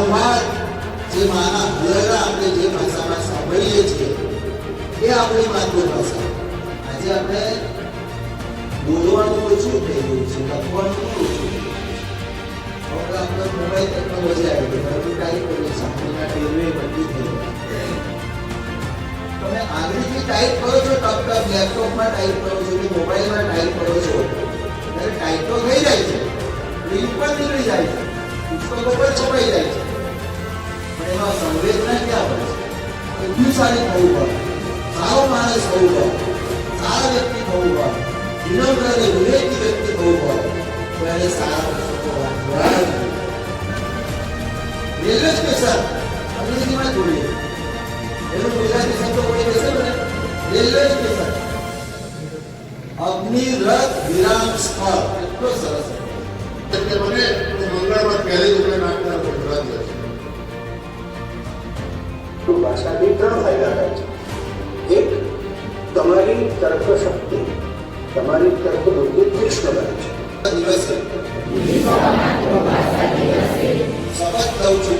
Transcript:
વારંવાર જે માના હૃદયના આપણે જે ભાષામાં સાંભળીએ છીએ એ આપણી માતૃભાષા. આજે આપણે બોલવાનું ઓછું થઈ ગયું છે, લખવાનું ઓછું થઈ ગયું છે. હવે આપણે મોબાઈલ ટેકનોલોજી આવી ગઈ, ઘણું ટાઈપ કરીએ, સાંભળીના ટેરવે બધી થઈ ગઈ. તમે આંગળીથી ટાઈપ કરો છો, ટપ લેપટોપમાં ટાઈપ કરો છો કે મોબાઈલમાં ટાઈપ કરો છો, ત્યારે ટાઈપ તો થઈ જાય છે, પ્રિન્ટ પણ નીકળી જાય છે, પુસ્તકો પર છપાઈ જાય છે, પણ એમાં સંવેદના ક્યાં પડે છે? બુદ્ધિશાળી થવું પડે, સારો માણસ થવું પડે, સારા વ્યક્તિ થવું પડે, વિનમ્ર અને વિવેકી વ્યક્તિ થવું પડે, તો એને સારા પુસ્તકો વાંચવા. રેલવે સ્ટેશન અંગ્રેજીમાં જોઈએ, એનું ગુજરાતી શબ્દ કોઈ કહેશે ને, રેલવે સ્ટેશન અગ્નિરથ વિરામ સ્થળ, એટલો સરસ એટલે મને મંગળવાર પહેલી રૂપિયા નાખનાર ગુજરાતી હશે. તો ભાષાથી 3 ફાયદા થાય છે. એક, તમારી તર્ક શક્તિ, તમારી તર્ક બુદ્ધિ તીક્ષ્ણ બને છે. દિવસે શપથ લઉં છું